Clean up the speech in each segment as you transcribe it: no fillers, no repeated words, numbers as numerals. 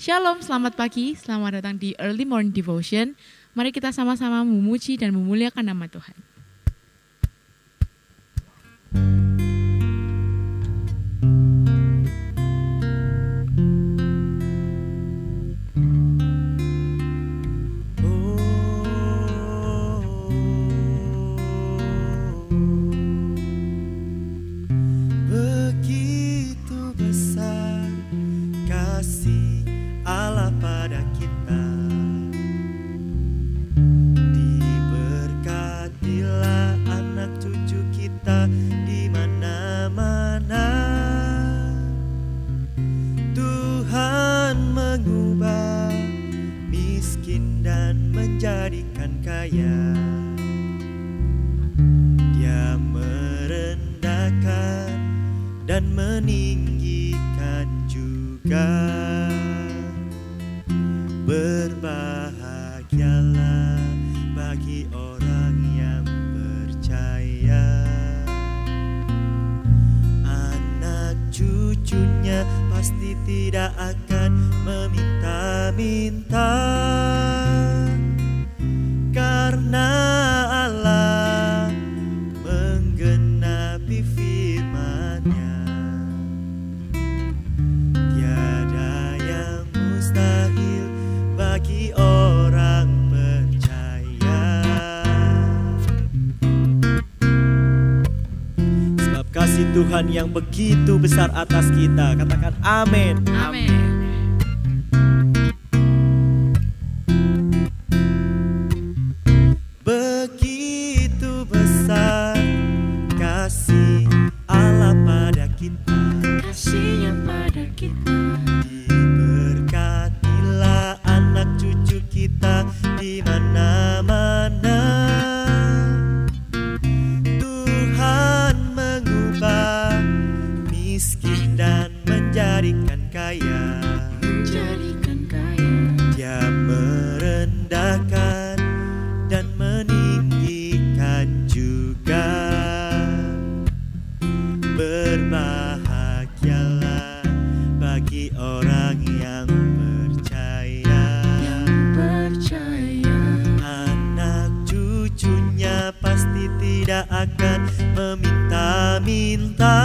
Shalom, selamat pagi, selamat datang di Early Morning Devotion. Mari kita sama-sama memuji dan memuliakan nama Tuhan. Pasti tidak akan meminta-minta, karena Allah menggenapi firman-Nya. Tiada yang mustahil bagi orang percaya. Sebab kasih Tuhan yang begitu besar atas kita, katakan amin. Amin. Begitu besar kasih Allah pada kita, Kasih-Nya pada kita. Diberkatilah anak cucu kita di mana-mana. Tuhan mengubah miskin dan menjadikan kaya. Dia merendahkan dan meninggikan juga. Berbahagialah bagi orang yang percaya. Anak cucunya pasti tidak akan meminta-minta,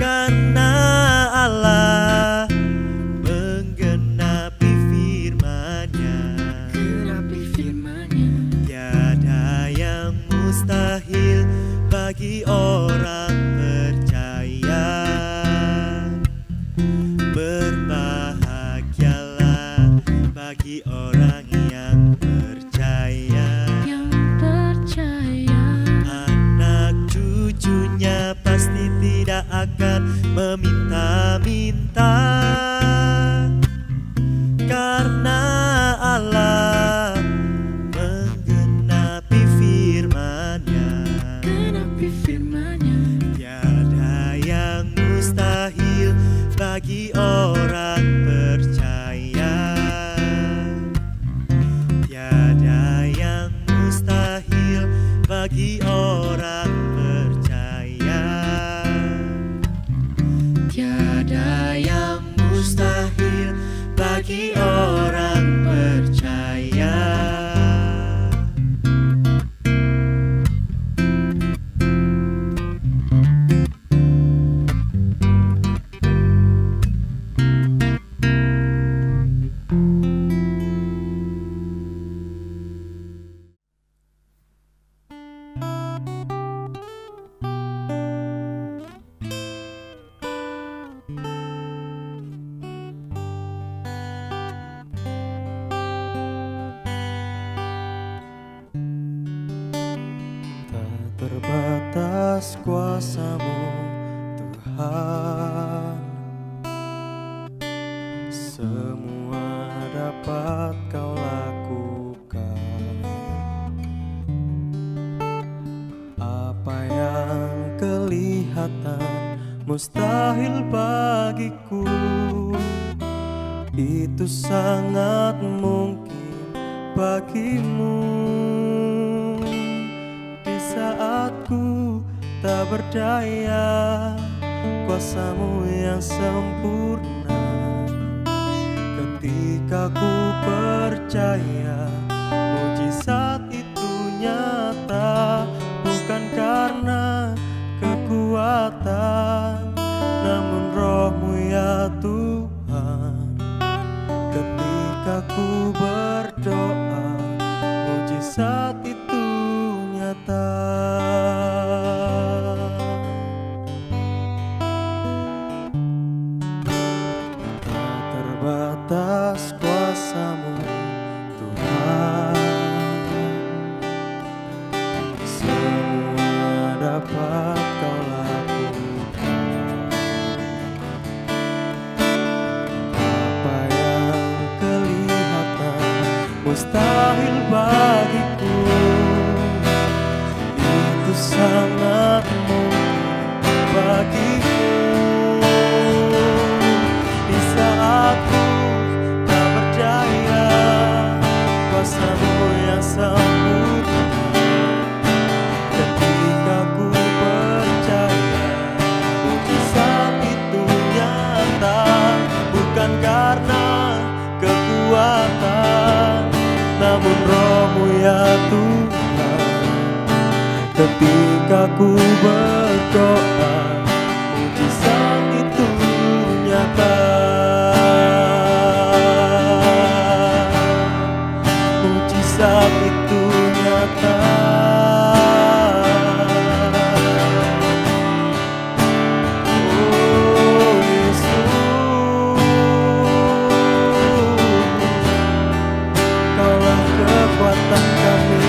karena Allah menggenapi firman-Nya. Tiada yang mustahil bagi orang percaya. Berbahagialah bagi orang yang percaya. Anak cucunya pasti tidak akan meminta-minta, karena Allah menggenapi firman-Nya. Tiada yang mustahil bagi orang percaya. Tiada yang mustahil bagi orang percaya. Tiada yang mustahil bagi orang percaya. Terbatas kuasa-Mu Tuhan, semua dapat Kau lakukan. Apa yang kelihatan mustahil bagiku, itu sangat mungkin bagimu. Di saat ku tak berdaya, kuasa-Mu yang sempurna Ketika ku percaya mujizat itu nyata, bukan karena kekuatan, namun Roh-Mu ya Tuhan. Ketika ku berdoa, mujizat itu nyata. Tak terbatas kuasa-Mu Tuhan, semua dapat Kau lakukan. Apa yang kelihatan mustahil bagiku, itu sangat mungkin bagiku. Di saat ku tak percaya kuasa-Mu yang sempurna, ketika ku percaya mujizat itu nyata, bukan karena kekuatan, namun Roh-Mu ya Tuhan. Ketika ku berdoa, mujizat itu nyata. Mujizat itu nyata. Oh Yesus, Kaulah kekuatan kami,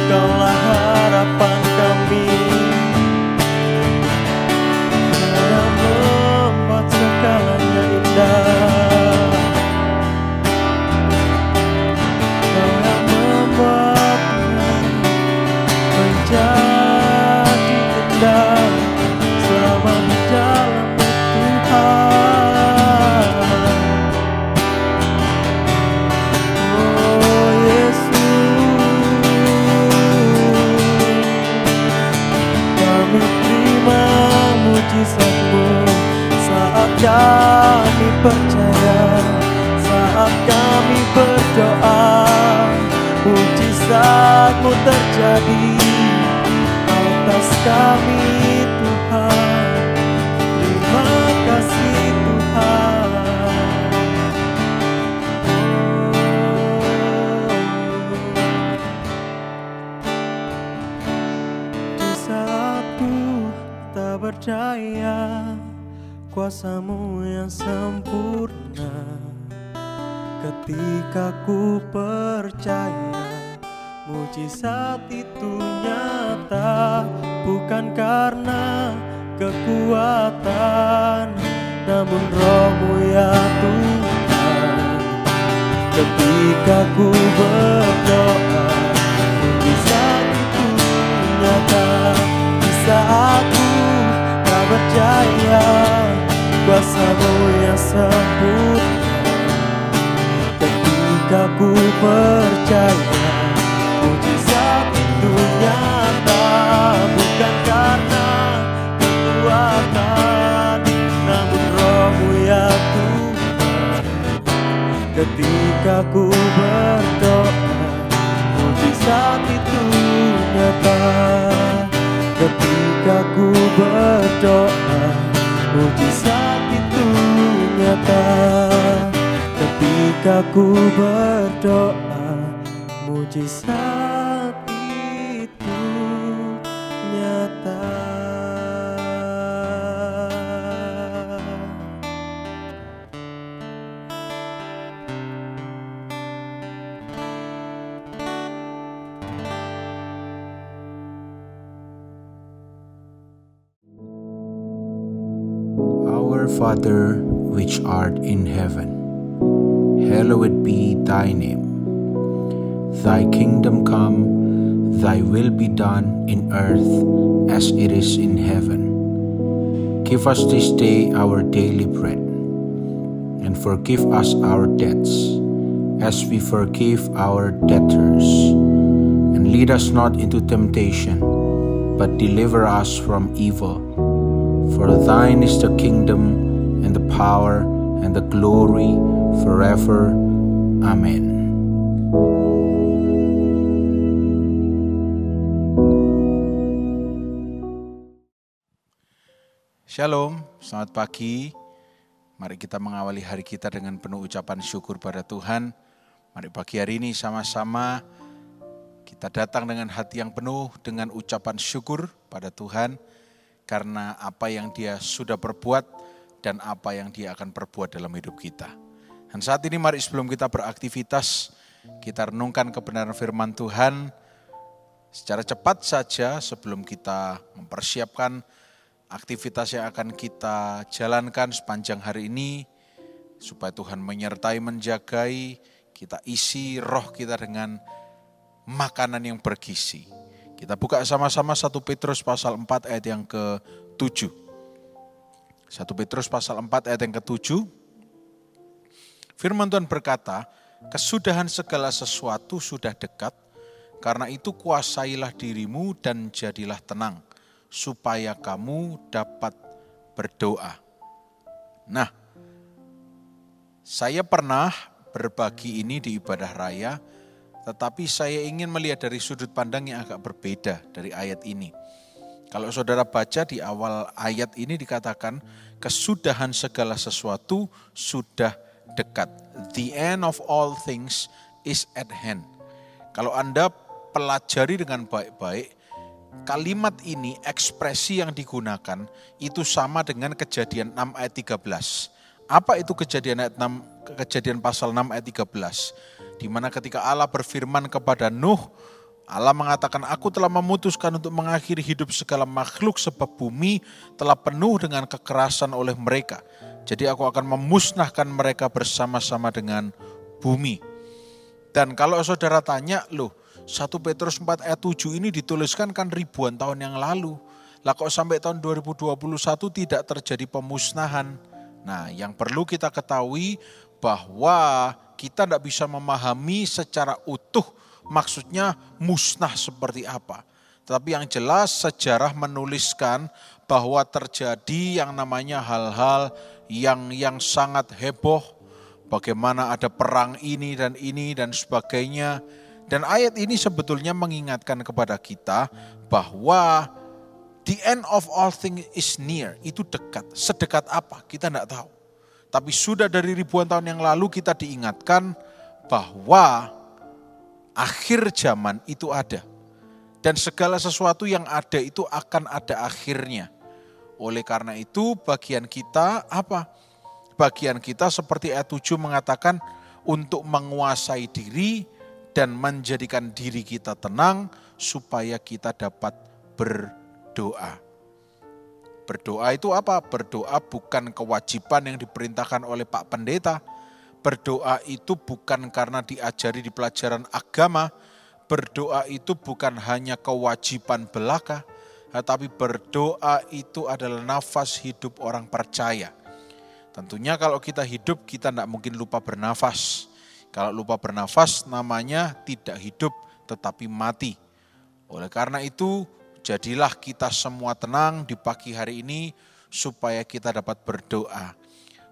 Kaulah harapan kami, Kau yang membuat segalanya indah, Kau yang membuatnya menjadi indah selama di dalam-Mu Tuhan. Oh Yesus, kami terima mujizat-Mu saat kami percaya, saat kami berdoa, mujizat-Mu terjadi atas kami Tuhan. Terima kasih Tuhan. Di saat ku tak percaya kuasa-Mu yang sempurna, ketika ku percaya mujizat itu nyata, bukan karena kekuatan, namun Roh-Mu ya Tuhan. Ketika ku berdoa, mujizat itu nyata. Di saat ku tak percaya kuasa-Mu yang sempurna, ketika ku percaya mujizat itu nyata, bukan karena kekuatan, namun Roh-Mu ya Tuhan. Ketika ku berdoa, mujizat itu nyata. Ketika ku berdoa, mujizat itu nyata. Ketika ku berdoa, mujizat itu nyata. Our Father, which art in heaven, hallowed be thy name. Thy kingdom come, thy will be done in earth as it is in heaven. Give us this day our daily bread, and forgive us our debts, as we forgive our debtors. And lead us not into temptation, but deliver us from evil. For thine is the kingdom, and the power, and the glory, forever. Amen. Shalom, selamat pagi. Mari kita mengawali hari kita dengan penuh ucapan syukur pada Tuhan. Mari pagi hari ini sama-sama kita datang dengan hati yang penuh dengan ucapan syukur pada Tuhan. Karena apa yang Dia sudah perbuat dan apa yang Dia akan perbuat dalam hidup kita. Dan saat ini mari sebelum kita beraktivitas, kita renungkan kebenaran firman Tuhan secara cepat saja sebelum kita mempersiapkan aktivitas yang akan kita jalankan sepanjang hari ini, supaya Tuhan menyertai, menjagai, kita isi roh kita dengan makanan yang bergizi. Kita buka sama-sama 1 Petrus pasal 4 ayat yang ke-7. 1 Petrus pasal 4 ayat yang ke-7. Firman Tuhan berkata, kesudahan segala sesuatu sudah dekat, karena itu kuasailah dirimu dan jadilah tenang, supaya kamu dapat berdoa. Nah, saya pernah berbagi ini di ibadah raya, tetapi saya ingin melihat dari sudut pandang yang agak berbeda dari ayat ini. Kalau saudara baca di awal ayat ini dikatakan, kesudahan segala sesuatu sudah dekat. The end of all things is at hand. Kalau Anda pelajari dengan baik-baik, kalimat ini, ekspresi yang digunakan itu sama dengan Kejadian 6 ayat 13. Apa itu Kejadian pasal 6 ayat 13? Di mana ketika Allah berfirman kepada Nuh, Allah mengatakan, aku telah memutuskan untuk mengakhiri hidup segala makhluk sebab bumi telah penuh dengan kekerasan oleh mereka. Jadi aku akan memusnahkan mereka bersama-sama dengan bumi. Dan kalau saudara tanya, 1 Petrus 4 ayat 7 ini dituliskan kan ribuan tahun yang lalu. Lah kok sampai tahun 2021 tidak terjadi pemusnahan? Nah, yang perlu kita ketahui bahwa kita tidak bisa memahami secara utuh maksudnya musnah seperti apa. Tetapi yang jelas sejarah menuliskan bahwa terjadi yang namanya hal-hal yang sangat heboh. Bagaimana ada perang ini dan sebagainya. Dan ayat ini sebetulnya mengingatkan kepada kita bahwa the end of all things is near, itu dekat. Sedekat apa? Kita tidak tahu. Tapi sudah dari ribuan tahun yang lalu kita diingatkan bahwa akhir zaman itu ada. Dan segala sesuatu yang ada itu akan ada akhirnya. Oleh karena itu bagian kita apa? Bagian kita seperti ayat 7 mengatakan untuk menguasai diri dan menjadikan diri kita tenang supaya kita dapat berdoa. Berdoa itu apa? Berdoa bukan kewajiban yang diperintahkan oleh Pak Pendeta. Berdoa itu bukan karena diajari di pelajaran agama. Berdoa itu bukan hanya kewajiban belaka, tetapi berdoa itu adalah nafas hidup orang percaya. Tentunya kalau kita hidup, kita tidak mungkin lupa bernafas. Kalau lupa bernafas namanya tidak hidup tetapi mati. Oleh karena itu jadilah kita semua tenang di pagi hari ini supaya kita dapat berdoa.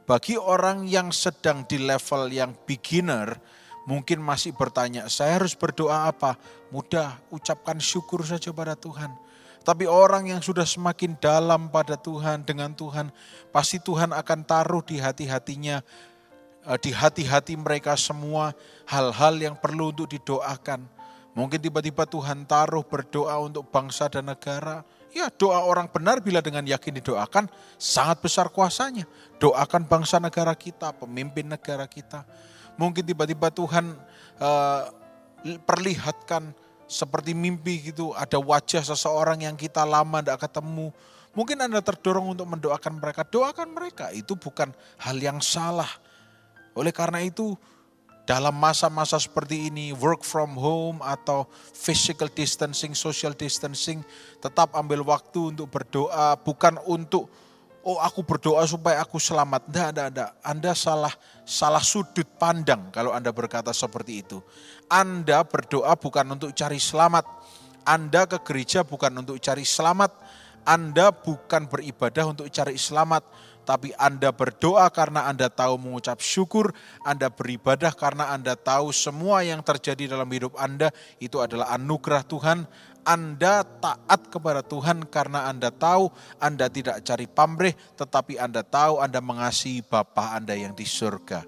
Bagi orang yang sedang di level yang beginner mungkin masih bertanya, saya harus berdoa apa? Mudah, ucapkan syukur saja pada Tuhan. Tapi orang yang sudah semakin dalam pada Tuhan, dengan Tuhan, pasti Tuhan akan taruh di hati-hatinya, di hati-hati mereka semua hal-hal yang perlu untuk didoakan. Mungkin tiba-tiba Tuhan taruh berdoa untuk bangsa dan negara. Ya, doa orang benar bila dengan yakin didoakan sangat besar kuasanya. Doakan bangsa negara kita, pemimpin negara kita. Mungkin tiba-tiba Tuhan perlihatkan seperti mimpi gitu, ada wajah seseorang yang kita lama tidak ketemu. Mungkin Anda terdorong untuk mendoakan mereka. Doakan mereka, itu bukan hal yang salah. Oleh karena itu, dalam masa-masa seperti ini, work from home atau physical distancing, social distancing, tetap ambil waktu untuk berdoa, bukan untuk, aku berdoa supaya aku selamat. Tidak. Anda salah sudut pandang kalau Anda berkata seperti itu. Anda berdoa bukan untuk cari selamat. Anda ke gereja bukan untuk cari selamat. Anda bukan beribadah untuk cari selamat. tapi Anda berdoa karena Anda tahu mengucap syukur, Anda beribadah karena Anda tahu semua yang terjadi dalam hidup Anda itu adalah anugerah Tuhan. Anda taat kepada Tuhan karena Anda tahu Anda tidak cari pamrih, tetapi Anda tahu Anda mengasihi Bapa Anda yang di surga.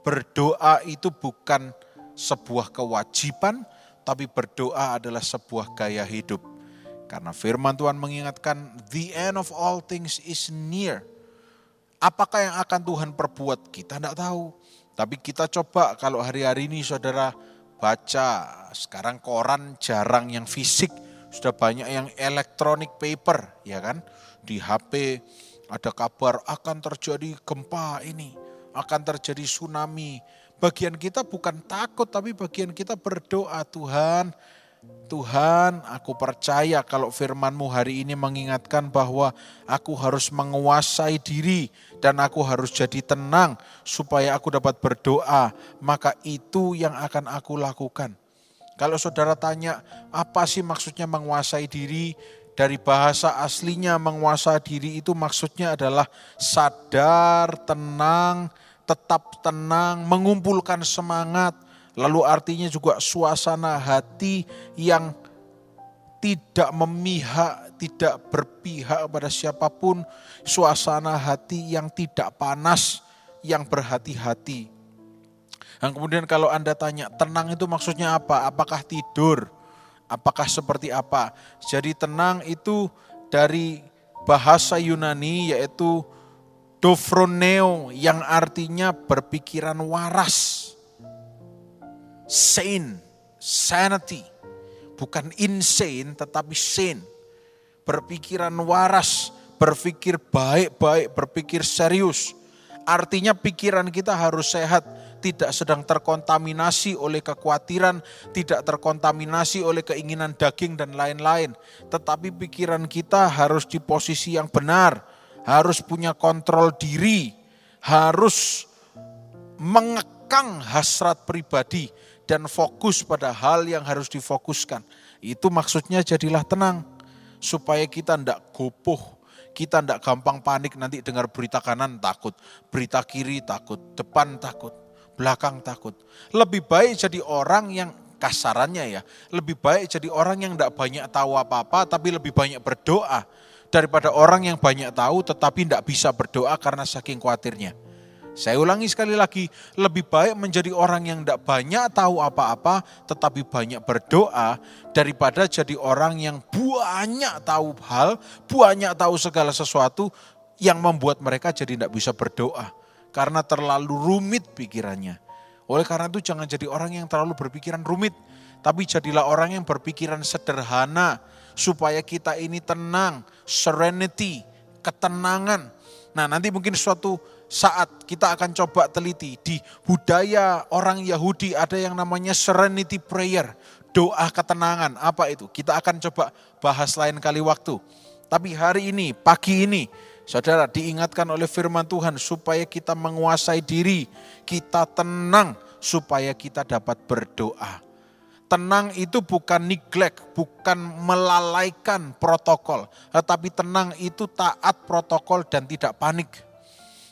Berdoa itu bukan sebuah kewajiban, tapi berdoa adalah sebuah gaya hidup. Karena firman Tuhan mengingatkan, the end of all things is near. Apakah yang akan Tuhan perbuat? Kita tidak tahu. Tapi kita coba kalau hari-hari ini saudara baca, sekarang koran jarang yang fisik, sudah banyak yang electronic paper, ya kan? Di HP ada kabar akan terjadi gempa ini, akan terjadi tsunami. Bagian kita bukan takut, tapi bagian kita berdoa, Tuhan, aku percaya kalau firman-Mu hari ini mengingatkan bahwa aku harus menguasai diri dan aku harus jadi tenang supaya aku dapat berdoa, maka itu yang akan aku lakukan. Kalau saudara tanya, apa sih maksudnya menguasai diri? Dari bahasa aslinya menguasai diri itu maksudnya adalah sadar, tenang, tetap tenang, mengumpulkan semangat. Lalu artinya juga suasana hati yang tidak memihak, tidak berpihak pada siapapun. Suasana hati yang tidak panas, yang berhati-hati. Dan kemudian kalau Anda tanya, tenang itu maksudnya apa? Apakah tidur? Apakah seperti apa? Jadi tenang itu dari bahasa Yunani yaitu dofroneo yang artinya berpikiran waras. Sane, sanity, bukan insane tetapi sane, berpikiran waras, berpikir baik-baik, berpikir serius. Artinya pikiran kita harus sehat, tidak sedang terkontaminasi oleh kekhawatiran, tidak terkontaminasi oleh keinginan daging dan lain-lain. Tetapi pikiran kita harus di posisi yang benar, harus punya kontrol diri, harus mengekang hasrat pribadi, dan fokus pada hal yang harus difokuskan. Itu maksudnya jadilah tenang. Supaya kita tidak gopoh. Kita tidak gampang panik nanti dengar berita kanan takut. Berita kiri takut. Depan takut. Belakang takut. Lebih baik jadi orang yang kasarannya ya. Lebih baik jadi orang yang tidak banyak tahu apa-apa tapi lebih banyak berdoa. Daripada orang yang banyak tahu tetapi tidak bisa berdoa karena saking khawatirnya. Saya ulangi sekali lagi, lebih baik menjadi orang yang tidak banyak tahu apa-apa tetapi banyak berdoa daripada jadi orang yang banyak tahu hal, banyak tahu segala sesuatu yang membuat mereka jadi tidak bisa berdoa karena terlalu rumit pikirannya. Oleh karena itu jangan jadi orang yang terlalu berpikiran rumit, tapi jadilah orang yang berpikiran sederhana supaya kita ini tenang, serenity, ketenangan. Nah nanti mungkin suatu saat kita akan coba teliti di budaya orang Yahudi ada yang namanya serenity prayer, doa ketenangan. Apa itu? Kita akan coba bahas lain kali waktu. Tapi hari ini, pagi ini, saudara diingatkan oleh firman Tuhan supaya kita menguasai diri, kita tenang supaya kita dapat berdoa. Tenang itu bukan neglect, bukan melalaikan protokol, tetapi tenang itu taat protokol dan tidak panik.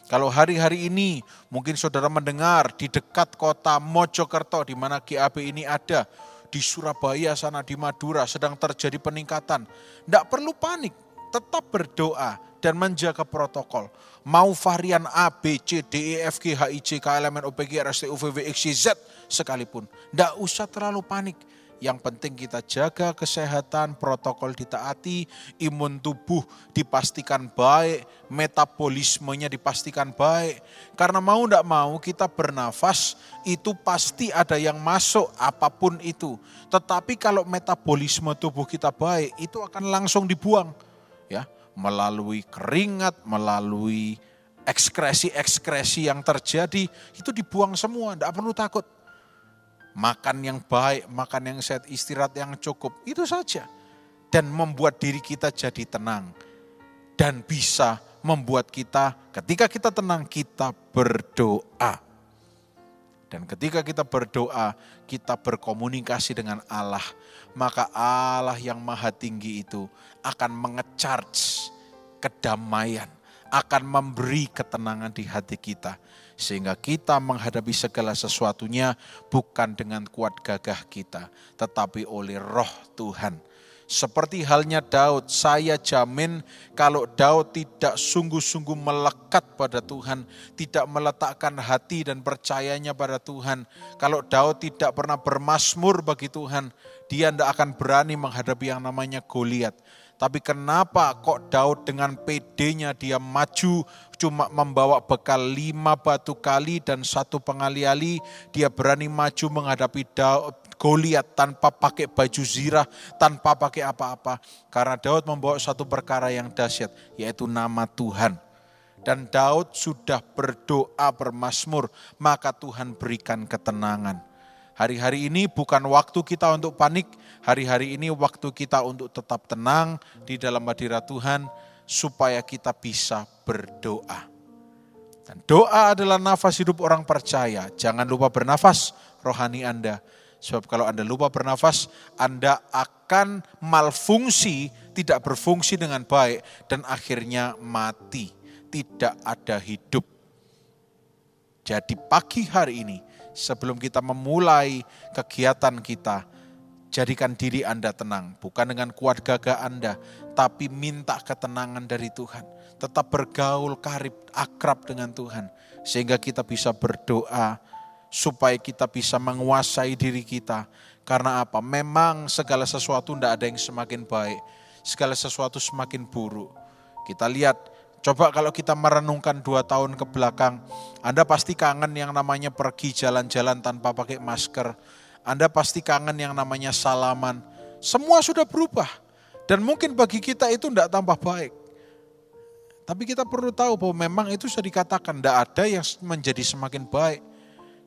Kalau hari-hari ini mungkin saudara mendengar di dekat kota Mojokerto di mana GAB ini ada, di Surabaya sana, di Madura sedang terjadi peningkatan. Tidak perlu panik, tetap berdoa dan menjaga protokol. Mau varian A, B, C, D, E, F, G, H, I, J, K, L, M, N, O, P, Q, R, S, T, U, V, W, X, Y, Z sekalipun. Tidak usah terlalu panik. Yang penting kita jaga kesehatan, protokol ditaati, imun tubuh dipastikan baik, metabolismenya dipastikan baik. Karena mau tidak mau kita bernafas itu pasti ada yang masuk apapun itu. Tetapi kalau metabolisme tubuh kita baik itu akan langsung dibuang. Ya, melalui keringat, melalui ekskresi-ekskresi yang terjadi itu dibuang semua, tidak perlu takut. Makan yang baik, makan yang sehat, istirahat yang cukup, itu saja. Dan membuat diri kita jadi tenang. Dan bisa membuat kita, ketika kita tenang, kita berdoa. Dan ketika kita berdoa, kita berkomunikasi dengan Allah. Maka Allah yang maha tinggi itu akan menge-charge kedamaian, akan memberi ketenangan di hati kita. Sehingga kita menghadapi segala sesuatunya bukan dengan kuat gagah kita, tetapi oleh Roh Tuhan. Seperti halnya Daud, saya jamin kalau Daud tidak sungguh-sungguh melekat pada Tuhan, tidak meletakkan hati dan percayanya pada Tuhan, kalau Daud tidak pernah bermazmur bagi Tuhan, dia tidak akan berani menghadapi yang namanya Goliat. Tapi kenapa kok Daud dengan pedenya dia maju, cuma membawa bekal 5 batu kali dan 1 pengali-ali, dia berani maju menghadapi Goliat tanpa pakai baju zirah, tanpa pakai apa-apa. Karena Daud membawa satu perkara yang dahsyat, yaitu nama Tuhan. Dan Daud sudah berdoa bermazmur, maka Tuhan berikan ketenangan. Hari-hari ini bukan waktu kita untuk panik, hari-hari ini waktu kita untuk tetap tenang di dalam hadirat Tuhan, supaya kita bisa berdoa. Dan doa adalah nafas hidup orang percaya. Jangan lupa bernafas rohani Anda. Sebab kalau Anda lupa bernafas, Anda akan malfungsi, tidak berfungsi dengan baik, dan akhirnya mati. Tidak ada hidup. Jadi pagi hari ini, sebelum kita memulai kegiatan kita, jadikan diri Anda tenang. Bukan dengan kuat gagah Anda, tapi minta ketenangan dari Tuhan. Tetap bergaul karib, akrab dengan Tuhan. Sehingga kita bisa berdoa, supaya kita bisa menguasai diri kita. Karena apa? Memang segala sesuatu tidak ada yang semakin baik. Segala sesuatu semakin buruk. Kita lihat, coba kalau kita merenungkan 2 tahun ke belakang, Anda pasti kangen yang namanya pergi jalan-jalan tanpa pakai masker. Anda pasti kangen yang namanya salaman. Semua sudah berubah. Dan mungkin bagi kita itu tidak tambah baik. Tapi kita perlu tahu bahwa memang itu sudah dikatakan, tidak ada yang menjadi semakin baik.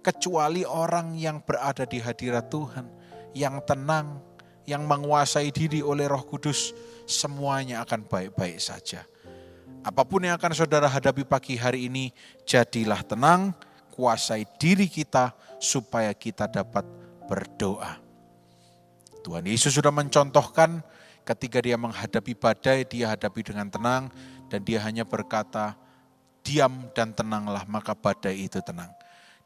Kecuali orang yang berada di hadirat Tuhan, yang tenang, yang menguasai diri oleh Roh Kudus, semuanya akan baik-baik saja. Apapun yang akan saudara hadapi pagi hari ini, jadilah tenang, kuasai diri kita supaya kita dapat berdoa. Tuhan Yesus sudah mencontohkan ketika dia menghadapi badai, dia hadapi dengan tenang dan dia hanya berkata, diam dan tenanglah, maka badai itu tenang.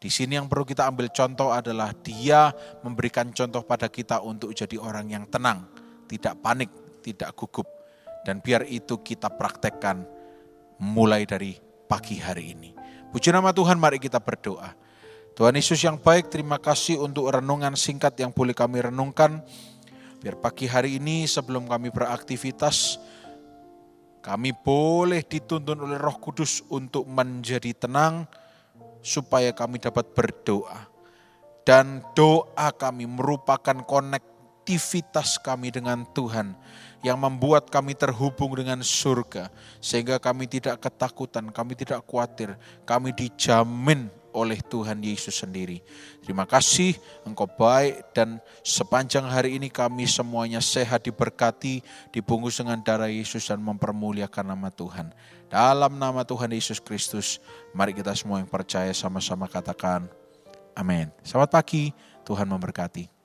Di sini yang perlu kita ambil contoh adalah dia memberikan contoh pada kita untuk jadi orang yang tenang, tidak panik, tidak gugup. Dan biar itu kita praktekkan mulai dari pagi hari ini. Puji nama Tuhan, mari kita berdoa. Tuhan Yesus yang baik, terima kasih untuk renungan singkat yang boleh kami renungkan. Biar pagi hari ini sebelum kami beraktivitas, kami boleh dituntun oleh Roh Kudus untuk menjadi tenang, supaya kami dapat berdoa. Dan doa kami merupakan konektivitas kami dengan Tuhan, yang membuat kami terhubung dengan surga. Sehingga kami tidak ketakutan, kami tidak khawatir, kami dijamin oleh Tuhan Yesus sendiri. Terima kasih, Engkau baik, dan sepanjang hari ini kami semuanya sehat, diberkati, dibungkus dengan darah Yesus dan mempermuliakan nama Tuhan. Dalam nama Tuhan Yesus Kristus, mari kita semua yang percaya sama-sama katakan amin. Selamat pagi, Tuhan memberkati.